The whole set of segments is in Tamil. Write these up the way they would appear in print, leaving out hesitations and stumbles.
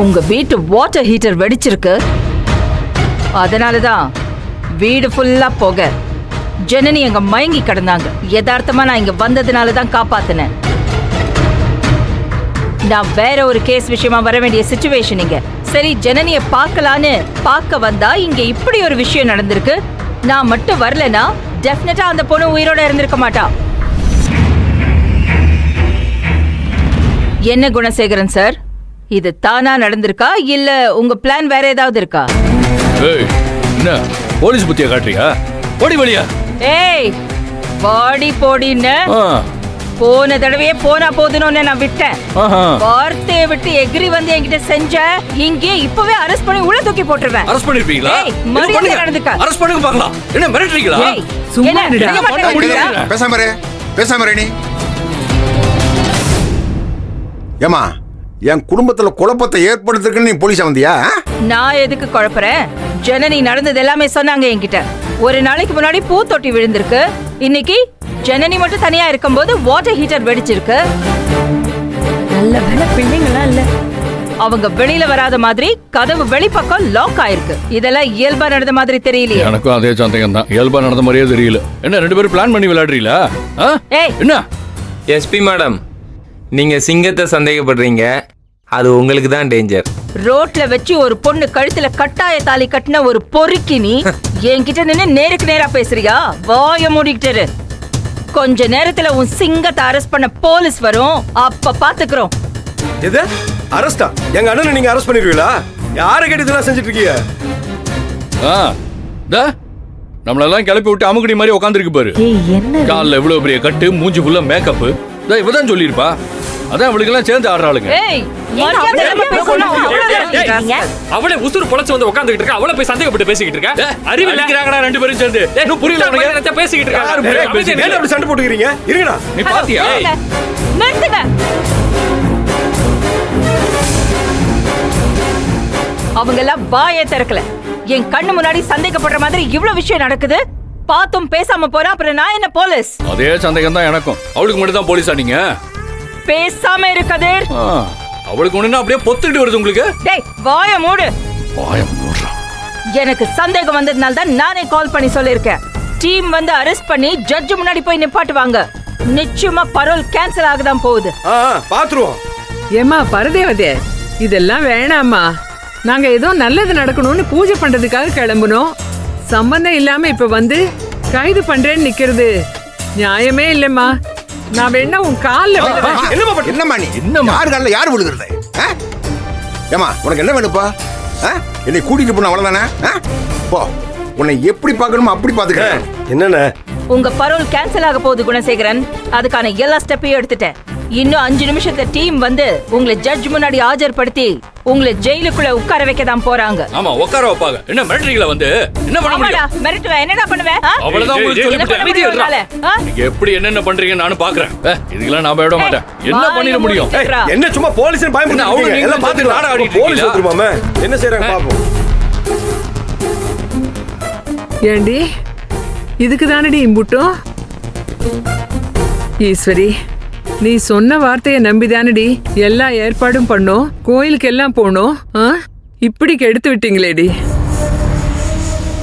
உங்க வீட்டு வாட்டர் ஹீட்டர் வெடிச்சிருக்கு. அதனாலதான் வீடு ஃபுல்லா போக. ஜனனி அங்க மயங்கி கிடந்தாங்க. யதார்த்தமா நான் இங்க வந்ததுனாலதான் காப்பாத்தினேன். நான் வேற ஒரு கேஸ் விஷயமா வர வேண்டிய சிச்சுவேஷன் இங்க. சரி, ஜனனிய பார்க்கலான்னு பார்க்க வந்தா இங்க இப்படி ஒரு விஷயம் நடந்திருக்கு. நான் மட்டும் வரலனா டெஃபினட்டா அந்த பொண்ணு உயிரோட இருந்திருக்க மாட்டா. என்ன குணசேகரன் சார், இது தானா நடந்திருக்கா இல்ல உங்க பிளான் வேற ஏதாவது இருக்கா? என்ன போலீஸ் புத்தியா காட்டுறியா? போடி வழியா. ஏய், பாடி போடின்னு போன தடவையே போனா போதுன்னு நான் விட்டேன். வார்த்தையை விட்டு எகிரி வந்து என்கிட்ட செஞ்ச இங்கே இப்பவே அரெஸ்ட் பண்ணி உள்ள தூக்கி போட்டுருவேன். அரெஸ்ட் பண்ணிருப்பீங்களா? மரியாதை நடந்துக்க. அரெஸ்ட் பண்ணுங்க பார்க்கலாம். என்ன மிரட்டறீங்களா? சும்மா பேசாம நீ. ஏமா, என் குடும்பத்துல குழப்பத்தை ஏற்படுத்திருக்குன்னு நீ போலீஸா வந்தியா? நான் எதுக்கு குழப்பறேன்? ஜனனி நடந்தது எல்லாமே சொன்னாங்க என்கிட்ட. ஒரு நாளைக்கு முன்னாடி பூ தொட்டி விழுந்திருக்கு. இன்னைக்கு ஜனனி மட்டும் தனியா இருக்கும்போது வாட்டர் ஹீட்டர் வெடிச்சிருக்கு. நல்ல வேளை பிள்ளைங்களா இல்ல. அவங்க வெளியில வராத மாதிரி கதவு வெளிப்பக்கம் லாக் ஆயிருக்கு. இதெல்லாம் இயல்பா நடந்த மாதிரி தெரியலையே. எனக்கும் அதே சந்தேகம் தான். இயல்பா நடந்த மாதிரியே தெரியல. என்ன ரெண்டு பேரும் பிளான் பண்ணி விளையாடுறீங்களா? என்ன எஸ்பி மேடம், நீங்க சிங்கத்தை சந்தேகப்படுறீங்க. அது உங்களுக்கு தான் டேஞ்சர். ரோட்ல வச்சு ஒரு பொண்ணு கழுத்துல கட்டாய தாலி கட்டின ஒரு பொறுக்கி நீ என்கிட்ட நின்னு நேருக்கு நேரா பேசுறியா? வாய மூடிக்கிட்டு. கொஞ்ச நேரத்துல உன் சிங்கத்தை அரெஸ்ட் பண்ண போலீஸ் வரும். அப்ப பாத்துக்கிறோம். எது அரெஸ்டா? எங்க அண்ணனை நீங்க அரெஸ்ட் பண்ணிருவீங்களா? யாரை கேட்டு இதெல்லாம் செஞ்சுட்டு இருக்கீங்க? நம்மளெல்லாம் கிளப்பி விட்டு அமுகடி மாதிரி உட்காந்துருக்கு பாரு. காலில் இவ்வளவு பெரிய கட்டு, மூஞ்சி ஃபுல்லா மேக்கப். இவதான் சொல்லிருப்பா. அதான் அவளுக்கு எல்லாம் சேர்ந்து ஆடுறாளுங்க. அவளே உசுறு பொழைச்சு வந்து உட்காந்துக்கிட்டு இருக்கா. அவளை போய் சந்தேகப்பட்டு பேசிக்கிட்டு இருக்கா. அறிவு இல்லங்கடா ரெண்டு பேரும் சேர்ந்து. இன்னும் புரியல உனக்கு? பேசிக்கிட்டு இருக்காங்க. ஏன் அப்படி சண்டை போட்டுக்கிறீங்க? இருங்கடா. நீ பாத்தியா? நிறுத்துங்க. அவங்க எல்லாம் வாயே திறக்கல. என் கண்ணு முன்னாடி சந்தேகப்படுற மாதிரி இவ்வளவு விஷயம் நடக்குது. பாத்தும் பேசாம போறா. அப்புறம் நான் என்ன போலீஸ்? அதே சந்தேகம் தான் எனக்கும். அவளுக்கு மட்டும் தான் போலீஸா நீங்க? பேசாம இருக்காதே. அவளுக்கு ஒண்ணுன்னா அப்படியே பொத்துக்கிட்டு வருது உங்களுக்கு. டேய், வாய மூடு. வாய மூடுறா. எனக்கு சந்தேகம் வந்ததுனால தான் நானே கால் பண்ணி சொல்லிருக்கேன். டீம் வந்து அரெஸ்ட் பண்ணி ஜட்ஜ் முன்னாடி போய் நிப்பாட்டுவாங்க. நிச்சயமா பரோல் கேன்சல் ஆகதான் போகுது. பாத்துருவோம். ஏமா பரதேவதே, இதெல்லாம் வேணாமா. நாங்க ஏதோ நல்லது நடக்கணும்னு பூஜை பண்றதுக்காக கிளம்புனோம். சம்பந்தம் இல்லாம இப்ப வந்து கைது பண்றேன்னு நிக்கிறது நியாயமே இல்லம்மா. நான் வேணா உன் கால்ல என்னம்மா நீ? என்னம்மா யார் காலில் யார் விழுகிறது? ஏமா, உனக்கு என்ன வேணுப்பா? என்னை கூட்டிட்டு போன அவ்வளவுதானே? போ, உன்னை எப்படி பார்க்கணுமோ அப்படி பாத்துக்கிறேன். என்னண்ணே? உங்க பரோல் கேன்சல் ஆக போகுது குணசேகரன். அதுக்கான எல்லா ஸ்டெப்பையும் எடுத்துட்டேன். இன்னும் 5 நிமிஷத்துல டீம் வந்து உங்களை ஜட்ஜ் முன்னாடி ஆஜர்படுத்தி உங்களை ஜெயிலுக்குள்ள உட்கார வைக்க தான் போறாங்க. ஆமா, உட்கார வைப்பாங்க. என்ன மிரட்டறீங்களா? வந்து என்ன பண்ண முடியும்? மிரட்டுவேன். என்னடா பண்ணுவேன்? அவ்வளவுதான் உங்களுக்கு சொல்லிட்டேன். நீங்க எப்படி என்னென்ன பண்றீங்க நானும் பாக்குறேன். இதுக்கெல்லாம் நான் விட மாட்டேன். என்ன பண்ணிட முடியும்? என்ன சும்மா போலீஸ் பயமுறுத்தி அவங்க எல்லாம் பாத்துட்டு ஆட ஆடிட்டு போலீஸ் வந்துருவாமே. என்ன செய்றாங்க பாப்போம். ஏண்டி இதுக்கு தானடி இம்புட்டும்? ஈஸ்வரி, நீ சொன்ன வார்த்தையை நம்பிதானடி எல்லா ஏற்பாடும் பண்ணோம். கோயிலுக்கு எல்லாம் போனோம். இப்படி கெடுத்து விட்டீங்களேடி.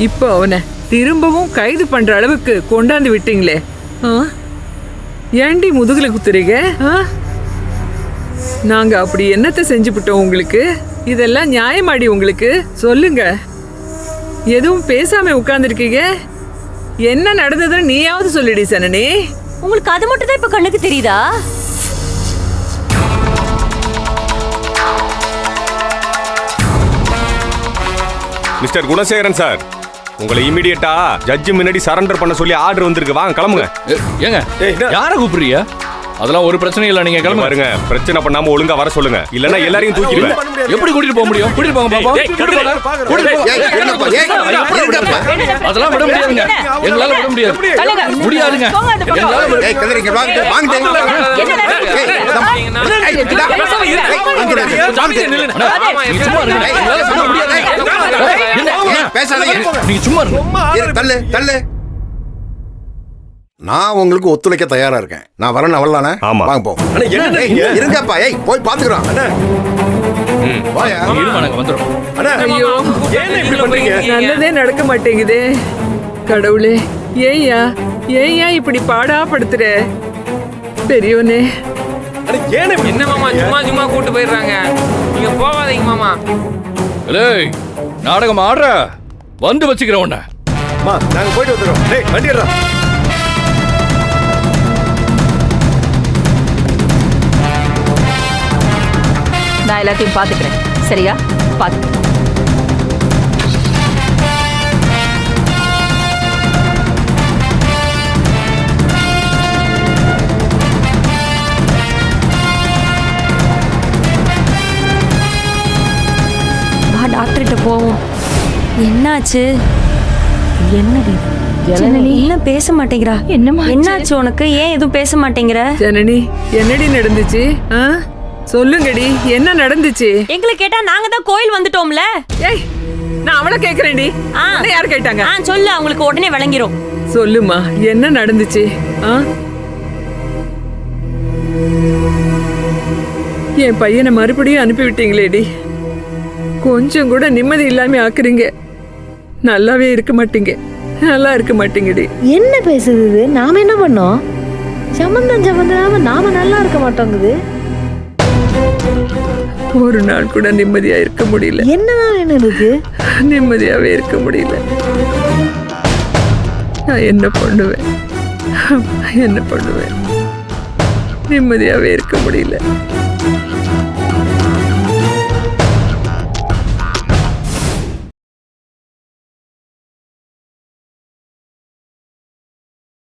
இப்போ அவனை திரும்பவும் கைது பண்ற அளவுக்கு கொண்டாந்து விட்டீங்களே. ஏண்டி முதுகுல குத்துறீங்க? நாங்க அப்படி என்னத்தை செஞ்சுவிட்டோம் உங்களுக்கு? இதெல்லாம் நியாயமாடி உங்களுக்கு? சொல்லுங்க. எதுவும் பேசாம உட்கார்ந்துருக்கீங்க. என்ன நடந்ததுன்னு நீயாவது சொல்லிடி சனனி. உங்களுக்கு அது மட்டும் தான் இப்ப கண்ணுக்கு தெரியுதா? மிஸ்டர் குணசேகரன் சார், உங்களை இமிடியேட்டா ஜட்ஜ் முன்னாடி சரண்டர் பண்ண சொல்லி ஆர்டர் வந்திருக்கு. வாங்க கிளம்புங்க. ஏங்க, யார கூப்பிடுறீங்க? அதெல்லாம் ஒரு பிரச்சனை இல்ல. நீங்க கிளம்புங்க. பாருங்க, பிரச்சனை பண்ணாம ஒழுங்கா வர சொல்லுங்க. இல்லனா எல்லாரையும் தூக்கிடுவேன். எப்படி கூட்டிட்டு போக முடியும்? கூட்டிட்டு போங்க பாப்பா. அதெல்லாம் விட முடியாதுங்க. எங்களால விட முடியாது. முடியாதுங்க. நீங்க சும்மா இருங்க. நான் உங்களுக்கு ஒத்துழைக்க தயாரா இருக்கேன். நான் வரணும் அவ்வளவுதானே? வாங்க போ. இருங்கப்பா. போய் பாத்துக்கிறோம். வாயா இருமா நாங்க வந்துடும். அண்ணா ஐயோ ஏன் இப்படி பண்றீங்க நல்லதே நடக்க மாட்டேங்குதே கடவுளே ஏய்யா இப்படி பாடா படுத்துற பெரியவனே அட, ஏன் இப்படி என்ன மாமா சும்மா கூட்டு போயிடுறாங்க. நீங்க போகாதீங்க மாமா. ஏய் நாடகம் ஆடுற வந்து வச்சுக்கிறேன் உன்னை. அம்மா, நாங்க போயிட்டு வந்துடுறோம். டேய் வண்டி எடுறா. நான் எல்லாத்தையும் பாத்துக்கிறேன். சரியா? பாத்து. வா டாக்டர்கிட்ட போவோம். என்னாச்சு? என்னடி ஜனனி என்ன பேச மாட்டேங்கிறா? என்னம்மா ஆச்சு? என்னாச்சு உனக்கு? ஏன் எதுவும் பேச மாட்டேங்கிற? ஜனனி என்னடி நடந்துச்சு சொல்லுங்கடி என்ன நடந்துச்சு? எங்களை கேட்டா நாங்க தான் கோயில் வந்துட்டோம்ல. ஏய் நான் அவளை கேக்குறேன்டி. ஆ. உன்னை யார் கேட்டாங்க? சொல்லு, அவங்களுக்கு உடனே விளங்கிரும். சொல்லுமா என்ன நடந்துச்சு? என் பையனை மறுபடியும் அனுப்பி விட்டீங்களேடி. கொஞ்சம் கூட நிம்மதி இல்லாம ஆக்குறீங்க. நல்லாவே இருக்க மாட்டீங்க. நல்லா இருக்க மாட்டீங்கடி. என்ன பேசுது இது? நாம என்ன பண்ணோம்? சம்பந்தம் நாம நல்லா இருக்க மாட்டோங்குது. ஒரு நாள் கூட நிம்மதியா இருக்க முடியல. என்னதான் வேணும் இருக்கு? நிம்மதியாவே இருக்க முடியல. நான் என்ன பண்ணுவேன்? நிம்மதியாவே இருக்க முடியல.